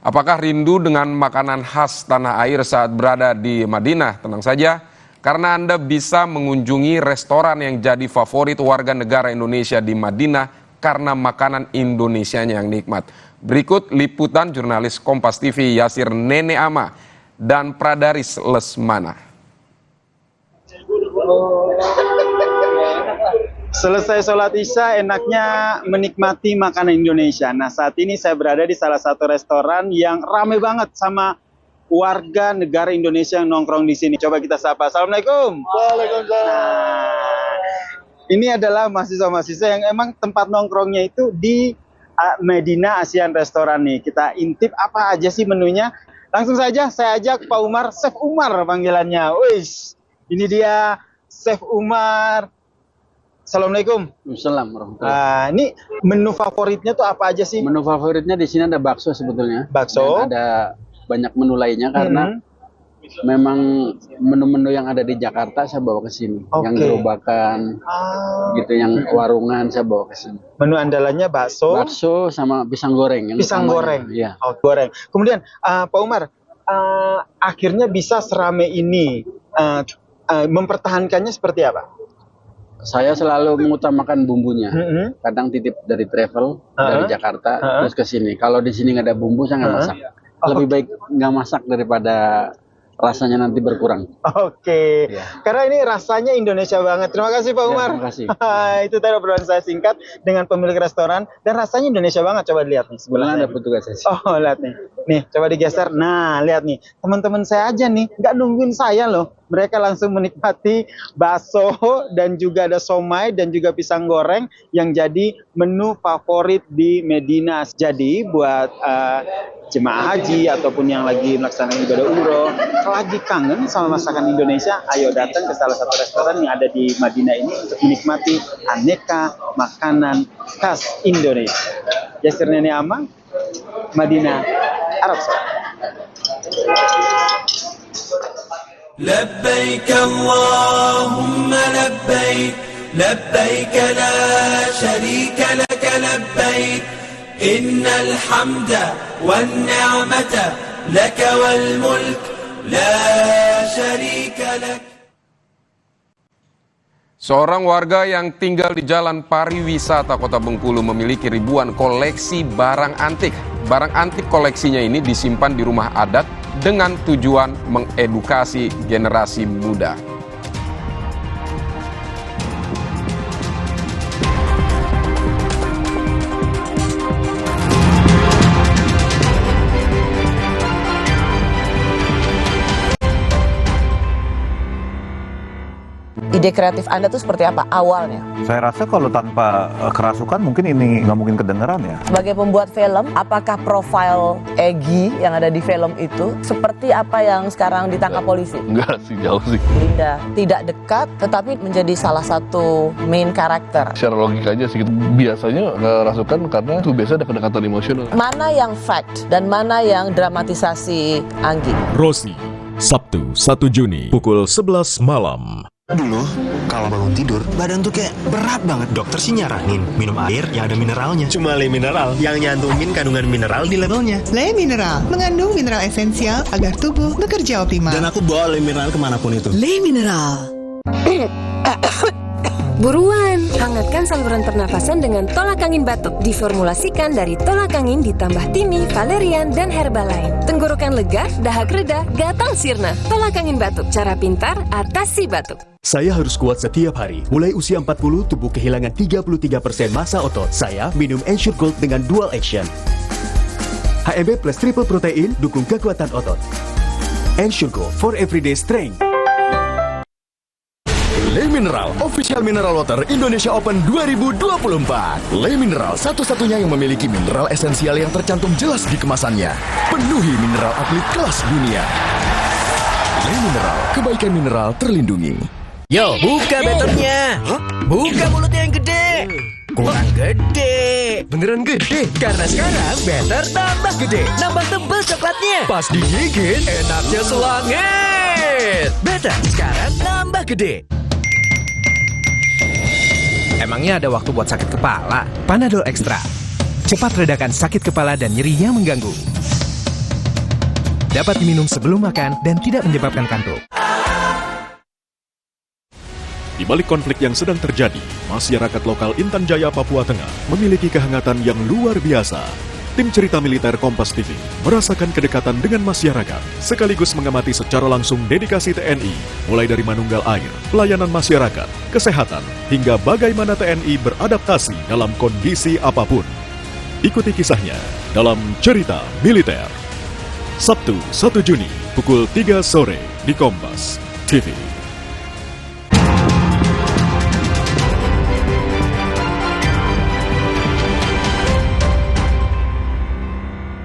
Apakah rindu dengan makanan khas tanah air saat berada di Madinah? Tenang saja, karena Anda bisa mengunjungi restoran yang jadi favorit warga negara Indonesia di Madinah karena makanan Indonesianya yang nikmat. Berikut liputan jurnalis Kompas TV Yasir Nene Ama dan Pradaris Lesmana. Selesai sholat Isya, enaknya menikmati makanan Indonesia. Nah, saat ini saya berada di salah satu restoran yang rame banget sama warga negara Indonesia yang nongkrong di sini. Coba kita sapa. Assalamualaikum. Waalaikumsalam. Nah, ini adalah mahasiswa-mahasiswa yang emang tempat nongkrongnya itu di Medina Asian Restoran nih. Kita intip apa aja sih menunya. Langsung saja saya ajak Pak Umar, Chef Umar panggilannya. Wis, ini dia Chef Umar. Assalamualaikum. Waalaikumsalam warahmatullahi. Ini menu favoritnya tuh apa aja sih? Menu favoritnya di sini ada bakso sebetulnya. Bakso. Dan ada banyak menu lainnya karena memang menu-menu yang ada di Jakarta saya bawa ke sini. Yang gerobakan, gitu, yang warungan saya bawa ke sini. Menu andalannya bakso. Bakso sama pisang goreng. Pisang goreng. Iya. Oh, goreng. Kemudian Pak Umar, akhirnya bisa serame ini, mempertahankannya seperti apa? Saya selalu mengutamakan bumbunya. Kadang titip dari travel dari Jakarta terus ke sini. Kalau di sini nggak ada bumbu saya nggak masak. Lebih baik nggak masak daripada rasanya nanti berkurang. Oke. Karena ini rasanya Indonesia banget. Terima kasih Pak Umar. Terima kasih. Itu tadi obrolan saya singkat dengan pemilik restoran dan rasanya Indonesia banget. Coba lihat nih Sebenarnya ada petugas saya. Oh, lihat nih. Nih, coba digeser. Nah, lihat nih. Teman-teman saya aja nih, nggak nungguin saya loh. Mereka langsung menikmati bakso dan juga ada somai dan juga pisang goreng yang jadi menu favorit di Medina. Jadi buat jemaah haji ataupun yang lagi melaksanakan ibadah umroh, lagi kangen sama masakan Indonesia, ayo datang ke salah satu restoran yang ada di Madinah ini untuk menikmati aneka makanan khas Indonesia. Yasir Nene Ama, Madinah, Arab Saudi. لبيك اللهم لبيك لبيك لا شريك لك لبيك إن الحمد والنعمة لك والملك لا شريك لك. Seorang warga yang tinggal di Jalan Pariwisata Kota Bengkulu memiliki ribuan koleksi barang antik. Barang antik koleksinya ini disimpan di rumah adat dengan tujuan mengedukasi generasi muda. Ide kreatif Anda tuh seperti apa awalnya? Saya rasa kalau tanpa kerasukan mungkin ini nggak mungkin kedengeran ya. Sebagai pembuat film, apakah profil Egy yang ada di film itu seperti apa yang sekarang ditangkap polisi? Enggak sih, jauh sih. Linda tidak dekat, tetapi menjadi salah satu main karakter. Secara logikanya sih, biasanya kerasukan karena itu biasa ada kedekatan emosional. Mana yang fact dan mana yang dramatisasi Anggi? Rosi, Sabtu 1 Juni, pukul 11 malam. Dulu, kalau bangun tidur, badan tuh kayak berat banget. Dokter sih nyaranin minum air yang ada mineralnya. Cuma Le Mineral yang nyantumin kandungan mineral di labelnya. Le Mineral mengandung mineral esensial agar tubuh bekerja optimal. Dan aku bawa Le Mineral kemanapun itu. Le Mineral. Buruan, hangatkan saluran pernafasan dengan tolak angin batuk. Diformulasikan dari tolak angin ditambah timi, valerian, dan herba lain. Tenggorokan lega, dahak reda, gatal sirna. Tolak angin batuk, cara pintar atasi batuk. Saya harus kuat setiap hari. Mulai usia 40, tubuh kehilangan 33% massa otot. Saya minum Ensure Gold dengan dual action. HMB plus triple protein, dukung kekuatan otot. Ensure Gold for everyday strength. Le Mineral, official mineral water Indonesia Open 2024. Le Mineral satu-satunya yang memiliki mineral esensial yang tercantum jelas di kemasannya. Penuhi mineral atlet kelas dunia. Le Mineral, kebaikan mineral terlindungi. Yo, buka betternya. Buka mulutnya yang gede. Kurang gede. Beneran gede. Karena sekarang better tambah gede. Nambah tebel coklatnya. Pas digigit, enaknya selangit. Better sekarang nambah gede. Emangnya ada waktu buat sakit kepala? Panadol Extra. Cepat redakan sakit kepala dan nyeri yang mengganggu. dapat diminum sebelum makan dan tidak menyebabkan kantuk. Di balik konflik yang sedang terjadi, masyarakat lokal Intan Jaya, Papua Tengah memiliki kehangatan yang luar biasa. Tim cerita militer Kompas TV merasakan kedekatan dengan masyarakat, sekaligus mengamati secara langsung dedikasi TNI, mulai dari manunggal air, pelayanan masyarakat, kesehatan, hingga bagaimana TNI beradaptasi dalam kondisi apapun. Ikuti kisahnya dalam Cerita Militer. Sabtu 1 Juni pukul 3 sore di Kompas TV.